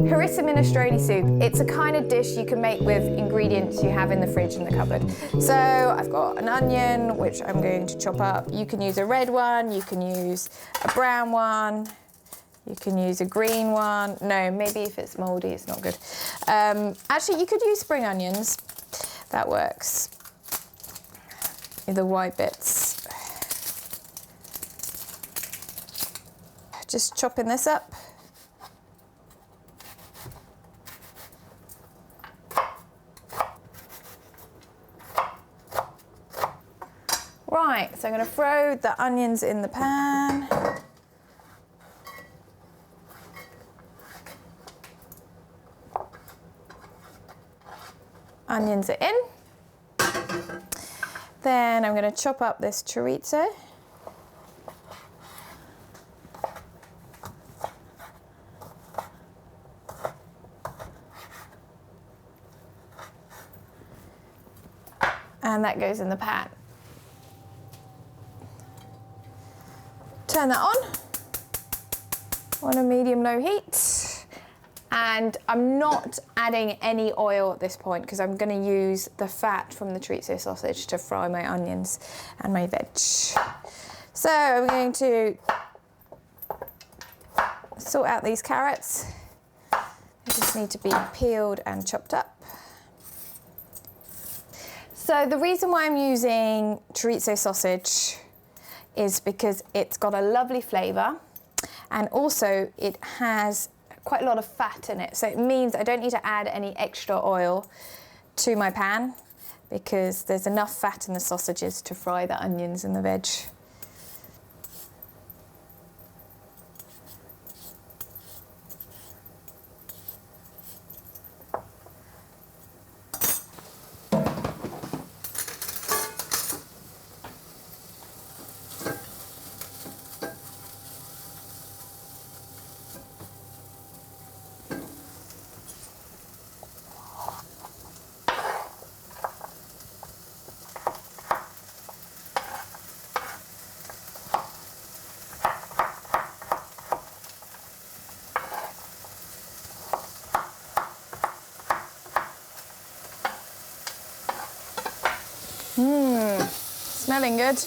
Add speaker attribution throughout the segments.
Speaker 1: Harissa Minestrone soup. It's a kind of dish you can make with ingredients you have in the fridge in the cupboard. So I've got an onion, which I'm going to chop up. You can use a red one, you can use a brown one, you can use a green one. No, maybe if it's moldy, it's not good. Actually, you could use spring onions. That works. The white bits. Just chopping this up. Right, so I'm going to throw the onions in the pan. Onions are in. Then I'm going to chop up this chorizo. And that goes in the pan. Turn that on a medium-low heat. And I'm not adding any oil at this point because I'm going to use the fat from the chorizo sausage to fry my onions and my veg. So I'm going to sort out these carrots. They just need to be peeled and chopped up. So the reason why I'm using chorizo sausage is because it's got a lovely flavour and also it has quite a lot of fat in it. So it means I don't need to add any extra oil to my pan because there's enough fat in the sausages to fry the onions and the veg. Smelling good.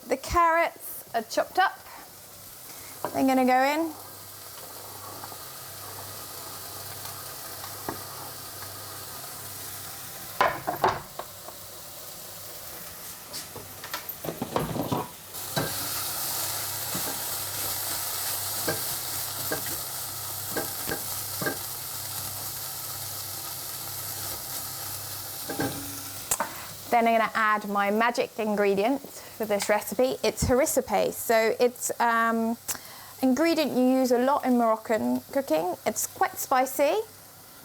Speaker 1: The carrots are chopped up. They're going to go in. Then I'm going to add my magic ingredient for this recipe. It's harissa paste. So it's ingredient you use a lot in Moroccan cooking. It's quite spicy.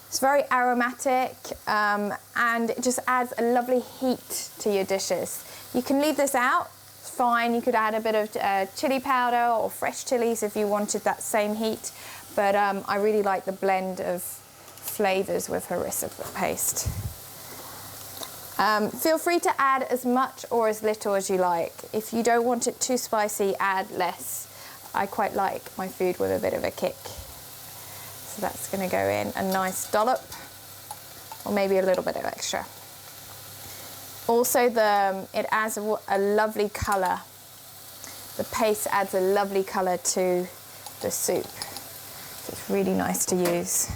Speaker 1: It's very aromatic and it just adds a lovely heat to your dishes. You can leave this out. It's fine. You could add a bit of chili powder or fresh chilies if you wanted that same heat. But I really like the blend of flavors with harissa paste. Feel free to add as much or as little as you like. If you don't want it too spicy, add less. I quite like my food with a bit of a kick. So that's going to go in a nice dollop, or maybe a little bit of extra. Also, it adds a lovely colour. The paste adds a lovely colour to the soup. So it's really nice to use.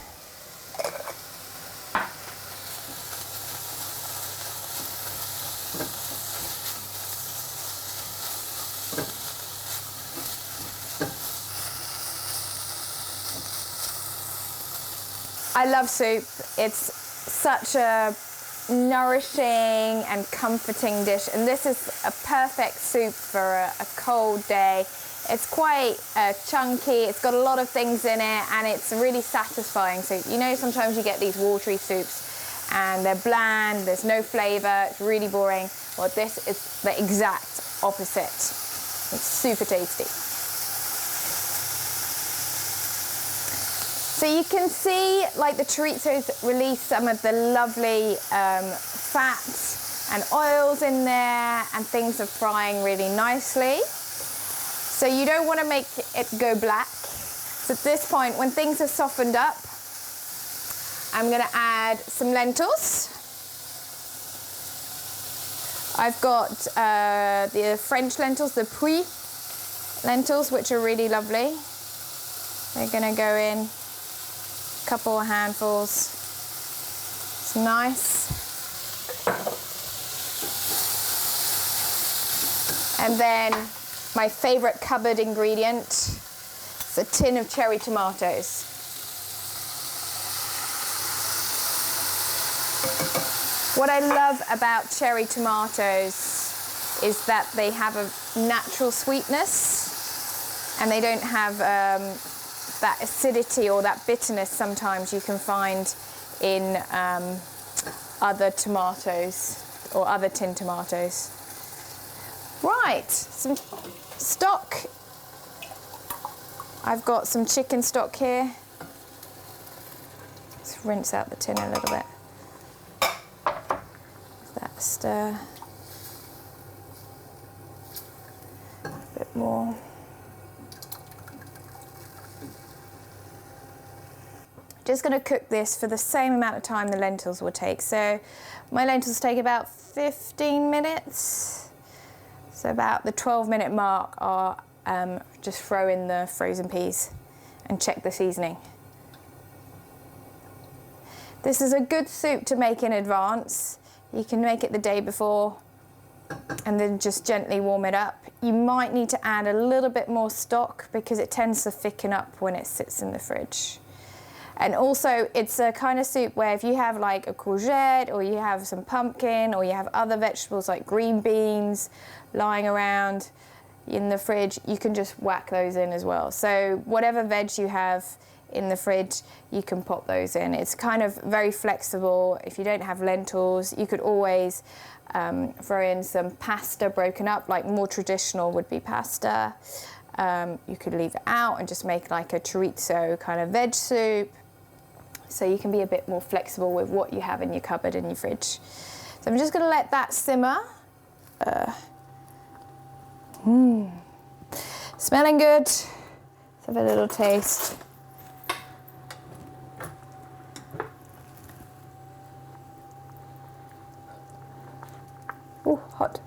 Speaker 1: I love soup. It's such a nourishing and comforting dish, and this is a perfect soup for a cold day. It's quite chunky, it's got a lot of things in it, and it's really satisfying. So you know, sometimes you get these watery soups and they're bland, there's no flavour, it's really boring. Well, this is the exact opposite. It's super tasty. So you can see, like, the chorizos release some of the lovely fats and oils in there, and things are frying really nicely. So you don't want to make it go black. So at this point, when things are softened up, I'm going to add some lentils. I've got the French lentils, the Puy lentils, which are really lovely. They're going to go in. Couple of handfuls. It's nice. And then my favorite cupboard ingredient is a tin of cherry tomatoes. What I love about cherry tomatoes is that they have a natural sweetness, and they don't have that acidity or that bitterness sometimes you can find in other tomatoes or other tin tomatoes. Right, some stock. I've got some chicken stock here. Let's rinse out the tin a little bit. Give that a stir. A bit more. Just going to cook this for the same amount of time the lentils will take. So my lentils take about 15 minutes. So about the 12-minute mark, I'll just throw in the frozen peas and check the seasoning. This is a good soup to make in advance. You can make it the day before and then just gently warm it up. You might need to add a little bit more stock because it tends to thicken up when it sits in the fridge. And also, it's a kind of soup where if you have like a courgette, or you have some pumpkin, or you have other vegetables like green beans lying around in the fridge, you can just whack those in as well. So whatever veg you have in the fridge, you can pop those in. It's kind of very flexible. If you don't have lentils, you could always throw in some pasta broken up, like more traditional would be pasta. You could leave it out and just make like a chorizo kind of veg soup. So you can be a bit more flexible with what you have in your cupboard and your fridge. So I'm just going to let that simmer. Smelling good. Let's have a little taste. Oh, hot.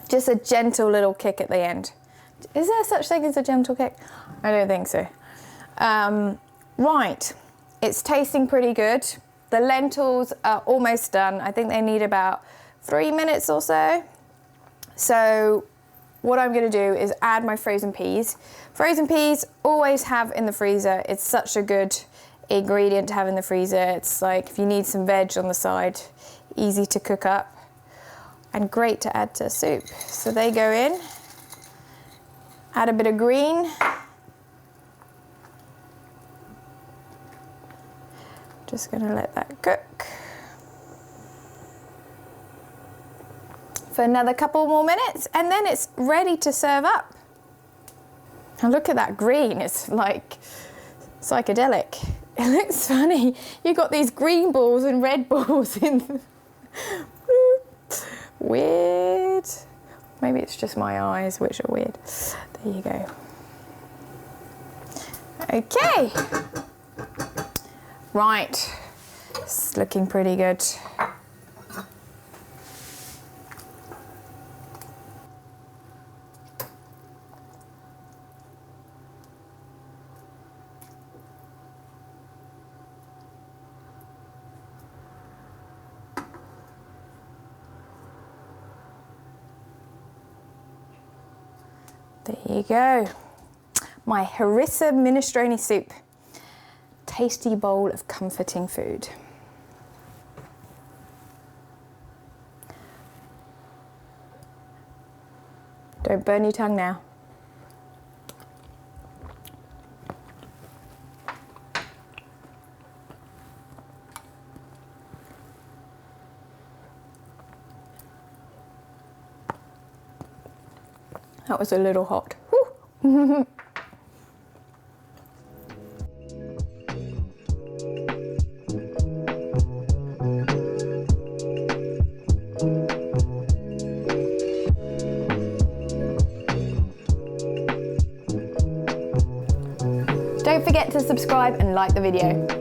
Speaker 1: Just a gentle little kick at the end. Is there such thing as a gentle kick? I don't think so. Right, it's tasting pretty good. The lentils are almost done. I think they need about 3 minutes or so. So what I'm gonna do is add my frozen peas. Frozen peas, always have in the freezer. It's such a good ingredient to have in the freezer. It's like if you need some veg on the side, easy to cook up and great to add to a soup. So they go in. Add a bit of green. Just gonna let that cook for another couple more minutes, and then it's ready to serve up. And look at that green, it's like psychedelic. It looks funny. You've got these green balls and red balls in. Weird. Maybe it's just my eyes, which are weird. There you go. Okay. Right. It's looking pretty good. There you go. my Harissa Minestrone soup. Tasty bowl of comforting food. Don't burn your tongue now. That was a little hot. Woo. Don't forget to subscribe and like the video.